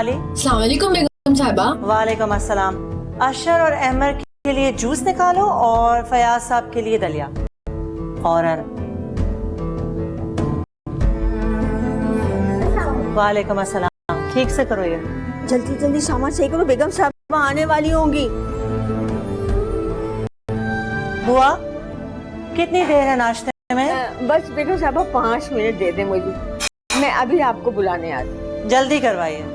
वाली। अस्सलाम वालेकुम बेगम साहिबा। वालेकुम अस्सलाम। अशर और अहमर के लिए जूस निकालो और फयाज साहब के लिए दलिया। फौरन। वालेकुम अस्सलाम। ठीक से करो ये। जल्दी जल्दी सामान सही करो, बेगम साहब आने वाली होंगी। बुआ कितनी देर है नाश्ते में? बस बेगम साहब 5 मिनट दे दें मुझे, मैं अभी आपको बुलाने आ रही। जल्दी करवाइए।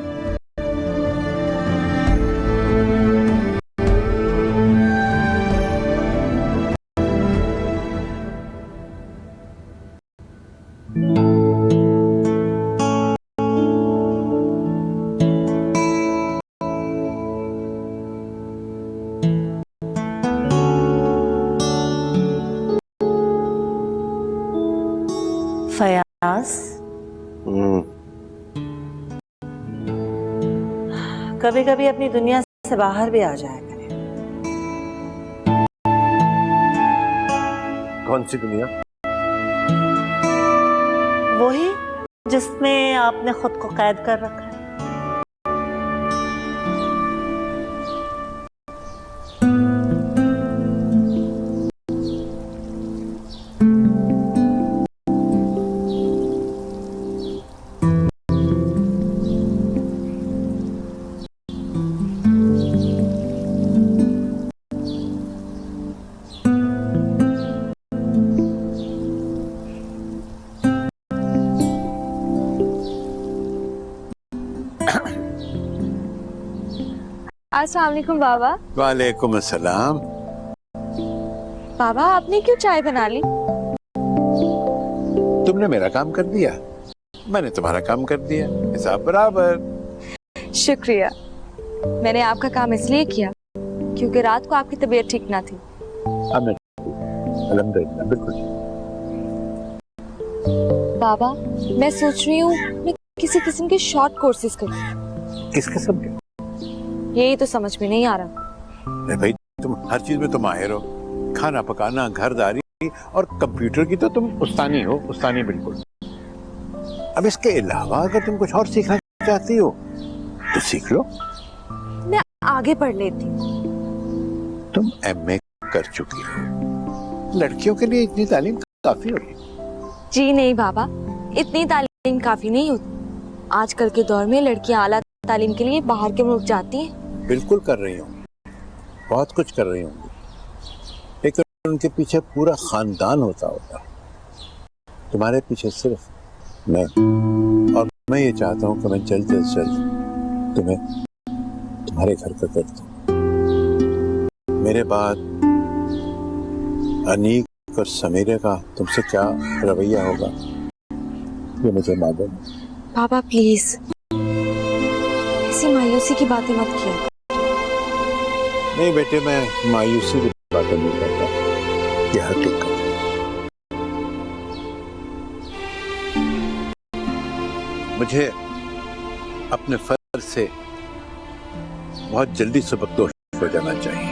फयाज, कभी कभी अपनी दुनिया से बाहर भी आ जाया करें। कौन सी दुनिया? वही जिसमें आपने खुद को कैद कर रखा है। अस्सलाम वालेकुम बाबा। वालेकुम अस्सलाम। बाबा आपने क्यों चाय बना ली? तुमने मेरा काम कर दिया, मैंने तुम्हारा काम कर दिया, हिसाब बराबर। शुक्रिया। मैंने आपका काम इसलिए किया क्योंकि रात को आपकी तबीयत ठीक ना थी। अब मैं अल्हम्दुलिल्लाह बिल्कुल। बाबा मैं सोच रही हूँ मैं किसी किस्म के शॉर्ट कोर्सेज करूँ। किस किस्म के? यही तो समझ में नहीं आ रहा। अरे भाई तुम हर चीज में तो माहिर हो, खाना पकाना, घरदारी और कंप्यूटर की तो तुम उस्तानी हो, उस्तानी बिल्कुल। अब इसके अलावा अगर तुम कुछ और सीखना चाहती हो तो सीख लो। मैं आगे पढ़ लेती हूँ। तुम एमए कर चुकी हो, लड़कियों के लिए इतनी तालीम काफी होगी। जी नहीं बाबा, इतनी तालीम काफी नहीं होती। आजकल के दौर में लड़कियां आला तालीम के लिए बाहर के मुल्क जाती हैं। बिल्कुल कर रही हूँ, बहुत कुछ कर रही होंगी, लेकिन उनके पीछे पूरा खानदान होता होगा। तुम्हारे पीछे सिर्फ मैं, और मैं ये चाहता हूँ कि मैं जल्द से जल्द तुम्हें तुम्हारे घर का कर दूँ। मेरे बाद अनीक और समीरे का तुमसे क्या रवैया होगा ये मुझे मालूम है। बाबा प्लीज ऐसी मायूसी की बातें मत किया। नहीं बेटे, मैं मायूसी की बातें नहीं करता, ये हकीकत है। मुझे अपने फर्ज से बहुत जल्दी सबकदोश हो जाना चाहिए।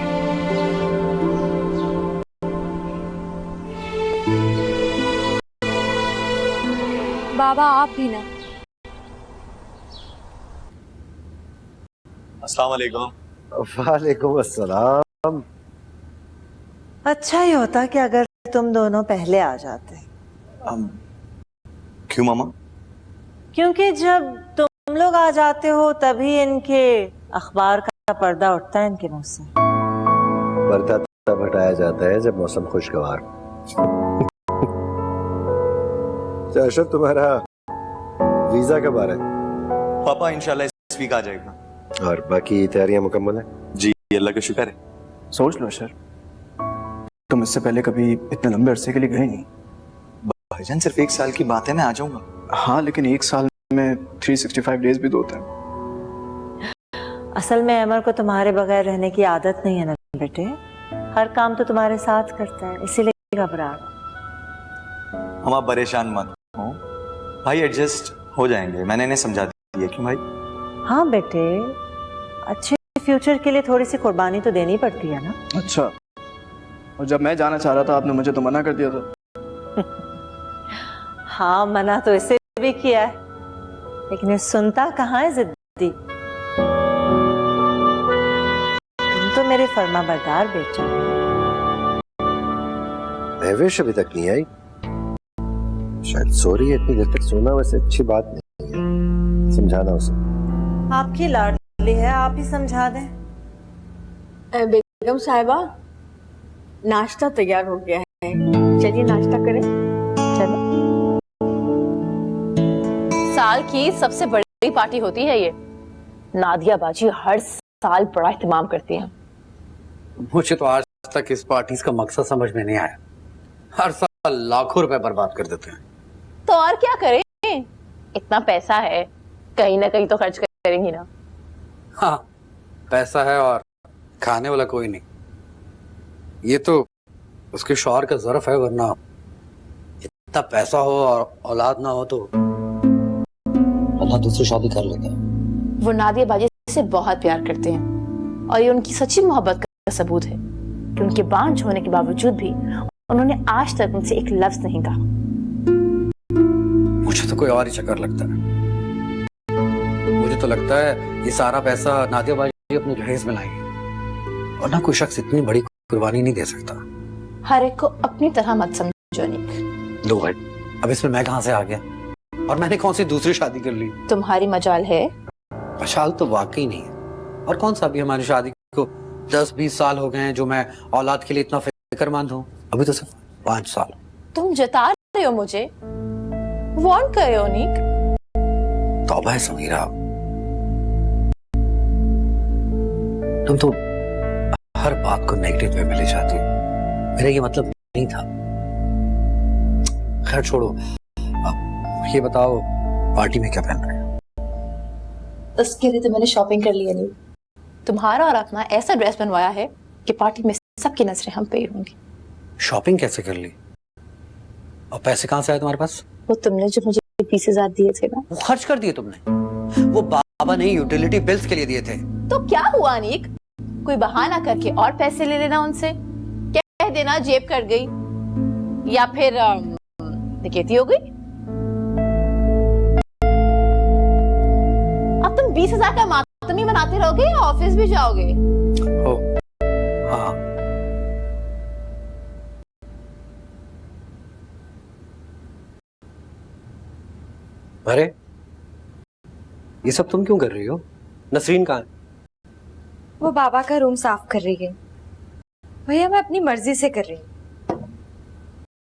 बाबा आप भी ना। अस्सलाम वालेकुम। वालेकुम अस्सलाम। अच्छा ही होता कि अगर तुम दोनों पहले आ जाते। क्यों मामा? क्योंकि जब तुम लोग आ जाते हो तभी इनके अखबार का पर्दा उठता है इनके मुंह से। पर्दा तब हटाया जाता है जब मौसम खुशगवार। अशरफ तुम्हारा वीजा कब आ रहा है? पापा इंशाल्लाह इस वीक आ जाएगा। और बाकी तैयारियां मुकम्मल है? जी अल्लाह का शुक्र है। सोच लो सर, तुम इससे पहले कभी इतने लंबे अरसे के लिए गए नहीं। भाईजान सिर्फ 1 साल की बात है, मैं आ जाऊंगा। हाँ लेकिन 1 साल में 365 डेज भी तो होते हैं। असल में अमर को तुम्हारे बगैर रहने की आदत नहीं है ना बेटे। हर काम तो तुम्हारे साथ करता है, इसीलिए घबरा रहा। हम आप परेशान मत हो भाई, एडजस्ट हो जाएंगे, मैंने इन्हें समझा दिया। क्यों भाई? हाँ बेटे, अच्छे फ्यूचर के लिए थोड़ी सी कुर्बानी तो देनी पड़ती है ना। अच्छा, और जब मैं जाना चाह रहा था आपने मुझे तो मना कर दिया था। हाँ मना तो इसे भी किया है, लेकिन ये सुनता कहाँ है जिद्दी। मेरे फर्मा बरदार बेटे। महवेश अभी तक नहीं आई, शायद सो रही है। इतनी देर तक सोना वैसे अच्छी बात नहीं है, समझाना उसे। आपकी लाडली है, आप ही समझा दें। बेगम साहिबा, नाश्ता तैयार हो गया है, चलिए नाश्ता करें। चलो। साल की सबसे बड़ी पार्टी होती है ये। नादिया बाजी हर साल बड़ा एहतमाम करती हैं। मुझे तो आज तक इस पार्टी का मकसद समझ में नहीं आया। हर साल लाखों रुपए बर्बाद कर देते हैं। तो और क्या करें, इतना पैसा है, कहीं ना कहीं तो खर्च करेंगी ना। हाँ, पैसा है और खाने वाला कोई नहीं। ये तो उसके शौहर का ज़र्फ है, वरना इतना पैसा हो और औलाद ना हो तो अल्लाह दूसरी शादी कर लेता है। वो नादिया बाजी से बहुत प्यार करते हैं और ये उनकी सच्ची मोहब्बत का सबूत है कि उनके बांझ होने के बावजूद भी उन्होंने आज तक उनसे एक लफ्ज नहीं कहा। मुझे तो कोई और ही चक्कर लगता है। मुझे तो लगता है ये सारा पैसा नादिया बाजी अपने जहेज में लाएगी, और ना कोई शख्स इतनी बड़ी कुर्बानी नहीं दे सकता। हर एक को अपनी तरह मत समझो निक। लो भाई, अब इसमें मैं कहां से आ गया, और मैंने कौन सी दूसरी शादी कर ली? तुम्हारी मजाल है। मशाल तो वाकई नहीं है। और कौन सा, अभी हमारी शादी को 10-20 साल हो गए हैं जो मैं औलाद के लिए इतना फिक्रमंद हूँ। अभी तो सिर्फ 5 साल। तुम जता रहे हो मुझे, वार्न कर रहे हो निक। तौबा है समीरा, तुम तो हर बात को नेगेटिव वे में ले जाती हो। मेरा ये मतलब नहीं था। खैर छोड़ो, अब ये बताओ पार्टी में क्या पहन रहे हो? उसके लिए तो मैंने शॉपिंग कर ली है नहीं। तुम्हारा और अपना ऐसा ड्रेस बनवाया है कि पार्टी में सबकी नजरें हम पे ही होंगी। शॉपिंग कैसे कर ली? और पैसे कहां से आए तुम्हारे पास? वो तुमने जो मुझे 20,000 दिए थे ना, वो खर्च कर दिए तुमने। वो बाबा ने यूटिलिटी बिल्स के लिए दिए थे। तो क्या हुआ नीक, कोई बहाना करके और पैसे ले लेना उनसे, कह देना जेब कर गई या फिर डकैती हो गई। अब तुम 20,000 का मातम ही मनाते रहोगे या ऑफिस भी जाओगे? हो, हाँ। अरे ये सब तुम क्यों कर रही हो? नसरीन कहाँ है? वो बाबा का रूम साफ कर रही है। भैया मैं अपनी मर्जी से कर रही हूँ,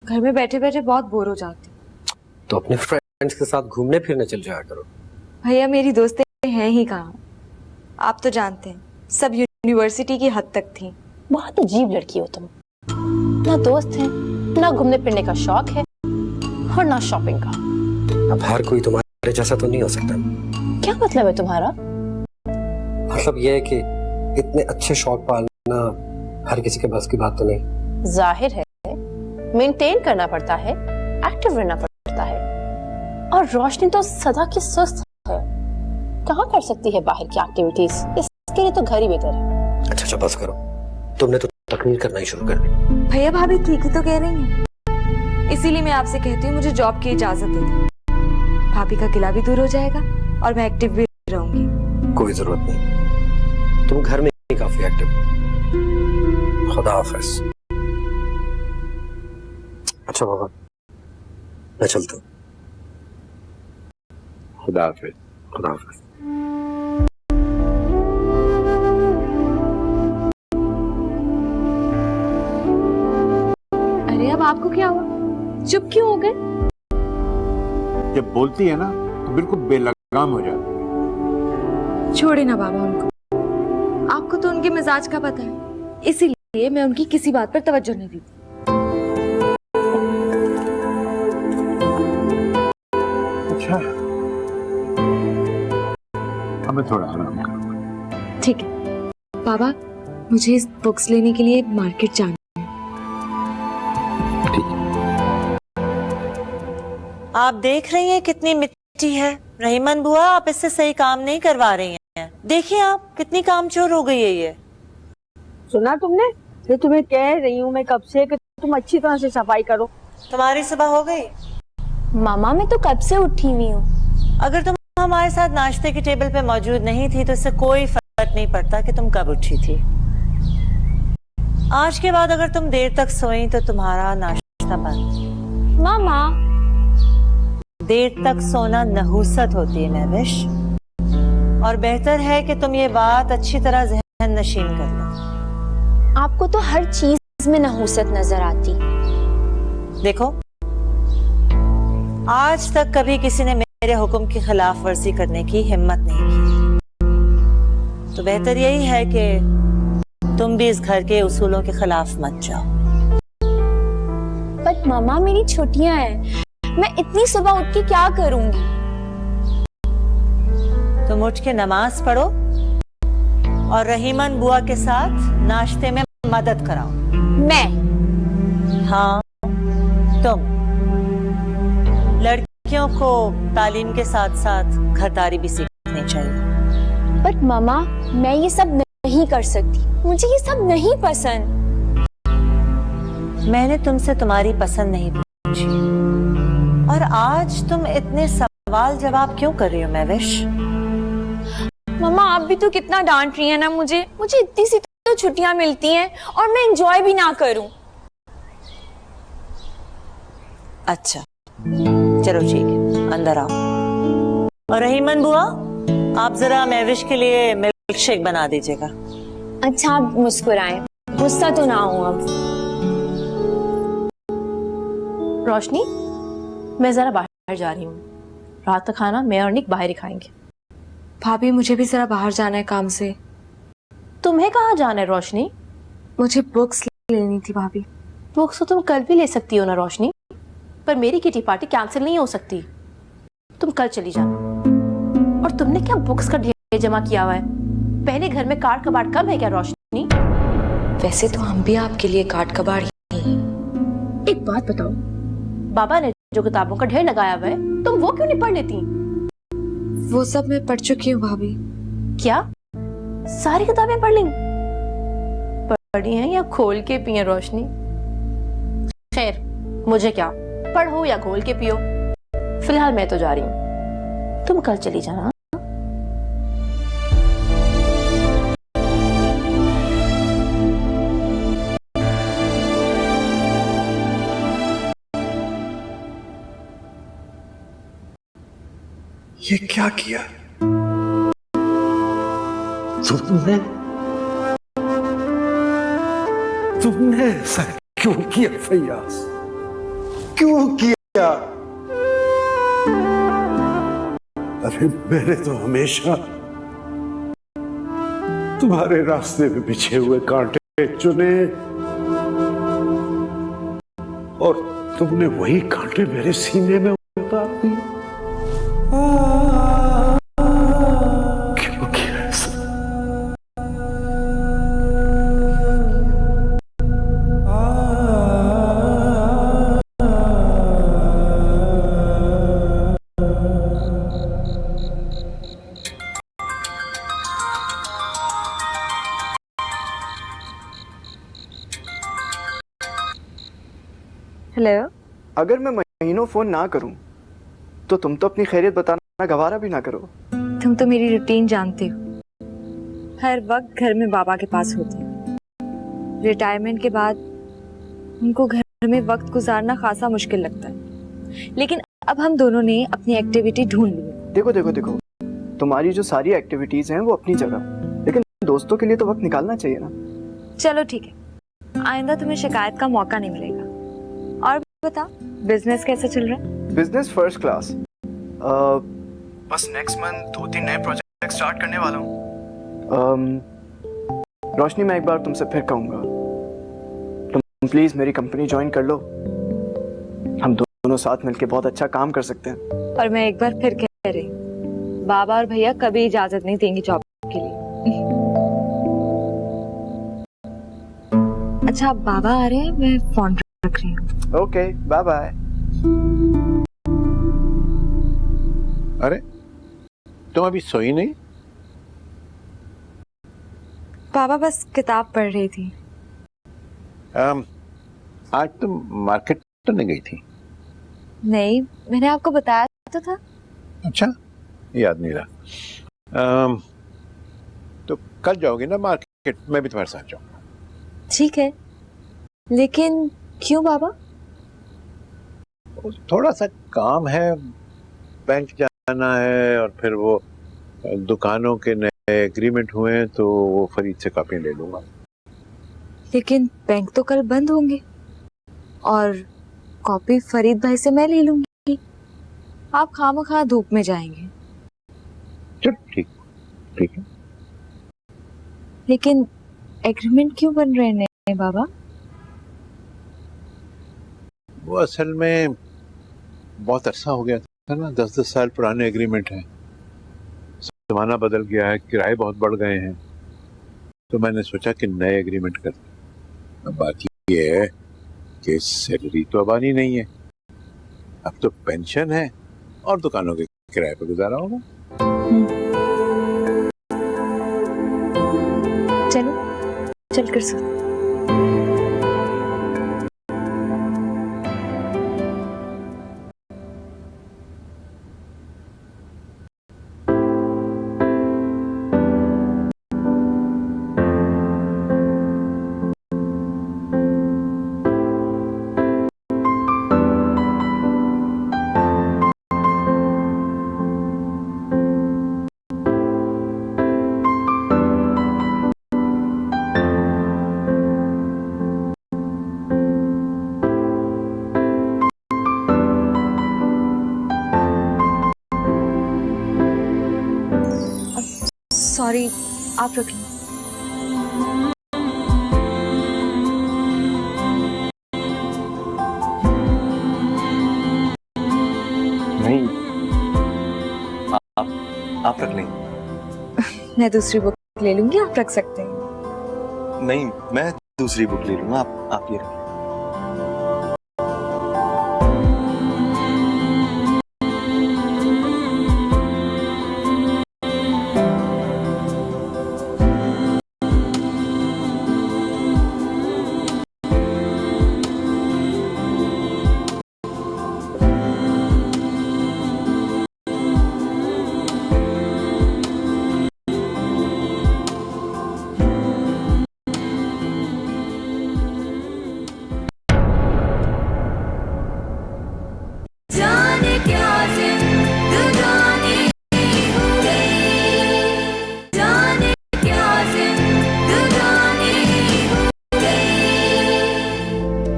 घर में बैठे बैठे बहुत बोर हो जाती हूँ। तो अपने फ्रेंड्स के साथ घूमने फिरने चल जाया करो। भैया मेरी दोस्तें हैं ही कहाँ, आप तो जानते हैं सब यूनिवर्सिटी की हद तक थी। बहुत अजीब लड़की हो तुम, ना दोस्त है, ना घूमने फिरने का शौक है और ना शॉपिंग का। अब हर कोई तुम्हारे जैसा तो नहीं हो सकता। क्या मतलब है तुम्हारा? मतलब यह है कि इतने अच्छे शौक पालना हर किसी के बस की बात तो नहीं। जाहिर है मेंटेन करना पड़ता है, एक्टिव रहना पड़ता है, और रोशनी तो सदा की सुस्त है, कहाँ कर सकती है बाहर की एक्टिविटीज। इसके लिए तो घर ही बेहतर है। अच्छा बस करो, तुमने तो तकरीर करना ही शुरू कर दी। भैया भाभी ठीक ही तो कह रही हैं, इसीलिए मैं आपसे कहती हूँ मुझे जॉब की इजाजत दे दे। भाभी का गिला भी दूर हो जाएगा और मैं एक्टिव भी रहूंगी। कोई जरूरत नहीं, तुम घर में ही काफी एक्टिव। खुदा हाफिज। अच्छा बाबा, मैं चलता हूँ। खुदा हाफिज। खुदा हाफिज। अरे अब आपको क्या हुआ, चुप क्यों हो गए? जब बोलती है ना तो बिल्कुल बेलगाम हो जाती है। छोड़े ना बाबा उनको, आपको तो उनके मिजाज का पता है, इसीलिए मैं उनकी किसी बात पर तवज्जो नहीं दी। अच्छा, अब मैं थोड़ा आराम करूंगा। ठीक है बाबा, मुझे इस बुक्स लेने के लिए मार्केट जाना है। आप देख रही हैं कितनी मिट्टी है। रहीमन बुआ, आप इससे सही काम नहीं करवा रही हैं। देखिए आप कितनी कामचोर हो गई है ये। सुना तुमने? ये तुम्हें कह रही हूँ मैं कब से कि तुम अच्छी तरह से सफाई करो। तुम्हारी सुबह हो गई? मामा मैं तो कब से उठी हुई हूँ। अगर तुम हमारे साथ नाश्ते की टेबल पे मौजूद नहीं थी तो इससे कोई फर्क नहीं पड़ता कि तुम कब उठी थी। आज के बाद अगर तुम देर तक सोई तो तुम्हारा नाश्ता बंद। मामा देर तक सोना नहूसत होती है महविश, और बेहतर है कि तुम ये बात अच्छी तरह ज़हन नशीन कर लो। आपको तो हर चीज में नहूसत नजर आती। देखो, आज तक कभी किसी ने मेरे हुक्म की खिलाफ वर्जी करने की हिम्मत नहीं की, तो बेहतर यही है कि तुम भी इस घर के उसूलों के खिलाफ मत जाओ। बट मामा मेरी छुट्टियां हैं, मैं इतनी सुबह उठ के क्या करूंगी? तुम उठ के नमाज पढ़ो और रहीमन बुआ के साथ नाश्ते में मदद कराओ। मैं? हाँ तुम। लड़कियों को तालीम के साथ साथ घरदारी भी सीखनी चाहिए। बट मामा मैं ये सब नहीं कर सकती, मुझे ये सब नहीं पसंद। मैंने तुमसे तुम्हारी पसंद नहीं पूछी, और आज तुम इतने सवाल जवाब क्यों कर रही हो महविश? मामा आप भी तो कितना डांट रही है ना मुझे इतनी सी तो छुट्टियां मिलती हैं और मैं एंजॉय भी ना करूं। अच्छा चलो ठीक है, अंदर आओ। और रहीमन बुआ, आप जरा महविश के लिए मिल्क शेक बना दीजिएगा। अच्छा आप मुस्कुराएं, गुस्सा तो ना हो अब। रोशनी, मैं जरा बाहर जा रही हूँ, रात का खाना मैं और निक बाहर ही खाएंगे। भाभी मुझे भी जरा बाहर जाना है काम से। तुम्हें कहाँ जाना है रोशनी? मुझे बुक्स लेनी थी भाभी। बुक्स तो तुम कल भी ले सकती हो ना रोशनी, पर मेरी किटी पार्टी कैंसिल नहीं हो सकती। तुम कल चली जाना। और तुमने क्या बुक्स का ढेर जमा किया हुआ है? पहले घर में कार्ड कबाड़ कम है क्या रोशनी? वैसे तो हम भी आपके लिए कार्ड कबाड़ ही हैं। एक बात बताओ, बाबा ने जो किताबों का ढेर लगाया हुआ है तुम वो क्यों नहीं पढ़ लेती? वो सब मैं पढ़ चुकी हूँ भाभी। क्या सारी किताबें पढ़ ली? पढ़ी हैं या खोल के पिए रोशनी? खैर मुझे क्या, पढ़ो या खोल के पियो, फिलहाल मैं तो जा रही हूँ, तुम कल चली जाना। ये क्या किया तुमने ऐसा क्यों किया फैयाज? क्यों किया? अरे मैंने तो हमेशा तुम्हारे रास्ते में बिछे हुए कांटे चुने, और तुमने वही कांटे मेरे सीने में उतार दिए। क्यों किया ऐसा? हेलो। अगर मैं महीनों फोन ना करूं तो तुम तो अपनी खैरियत बताना गवारा भी ना करो। तुम तो मेरी रूटीन जानते हो, हर वक्त घर में बाबा के पास होती हूँ। रिटायरमेंट के बाद उनको घर में वक्त गुजारना खासा मुश्किल लगता है, लेकिन अब हम दोनों ने अपनी एक्टिविटी ढूंढ ली। देखो देखो देखो, तुम्हारी जो सारी एक्टिविटीज हैं वो अपनी जगह, लेकिन दोस्तों के लिए तो वक्त निकालना चाहिए ना। चलो ठीक है, आइंदा तुम्हें शिकायत का मौका नहीं मिलेगा। और बता, बिजनेस कैसा चल रहा है? Business first class. बस नेक्स्ट मंथ 2-3 नए प्रोजेक्ट स्टार्ट करने वाला हूँ। रोशनी, मैं एक बार तुमसे फिर कहूँगा, तुम प्लीज मेरी कंपनी ज्वाइन कर लो। हम दोनों साथ मिलके बहुत अच्छा काम कर सकते हैं। और मैं एक बार फिर कह रही, बाबा और भैया कभी इजाजत नहीं देंगे जॉब के लिए। अच्छा अब बाबा आ रहे हैं, मैं फोन रख रही हूँ। Okay, bye bye. अरे तुम अभी सोई नहीं? बाबा बस किताब पढ़ रही थी। आज तुम मार्केट तो नहीं गई थी? नहीं, मैंने आपको बताया तो था। अच्छा, याद नहीं रहा। तो कल जाओगे ना मार्केट? मैं भी तुम्हारे साथ जाऊंगा। ठीक है। लेकिन क्यों बाबा? थोड़ा सा काम है, बैंक जाना है, और फिर वो दुकानों के नए एग्रीमेंट हुए हैं तो वो फरीद से कॉपी ले लूंगा। लेकिन बैंक तो कल बंद होंगे और कॉपी फरीद भाई से मैं ले लूंगी। आप खामखा धूप में जाएंगे। चल ठीक ठीक है। लेकिन एग्रीमेंट क्यों बन रहे हैं बाबा? वो असल में बहुत अरसा हो गया था ना, 10-10 साल पुराने एग्रीमेंट हैं। जमाना बदल गया है, किराए बहुत बढ़ गए हैं, तो मैंने सोचा कि नए एग्रीमेंट कर दें। अब बात ये है कि सैलरी तो अब आनी नहीं है, अब तो पेंशन है और दुकानों के किराए पर गुजारा होगा। चलो चल कर सो। सॉरी, आप रख लो। नहीं, आप रख लें। मैं दूसरी बुक ले लूंगी, आप रख सकते हैं। नहीं, मैं दूसरी बुक ले लूंगा, आप ये रखें।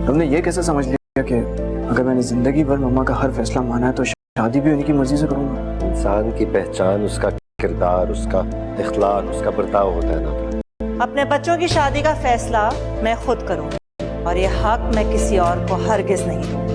तुमने ये कैसे समझ लिया कि अगर मैंने जिंदगी भर मम्मा का हर फैसला माना है तो शादी भी उन्हीं की मर्जी से करूंगा? इंसान की पहचान उसका किरदार, उसका इख्लाक, उसका बर्ताव होता है ना। अपने बच्चों की शादी का फैसला मैं खुद करूंगी और ये हक मैं किसी और को हरगिज नहीं दूंगी।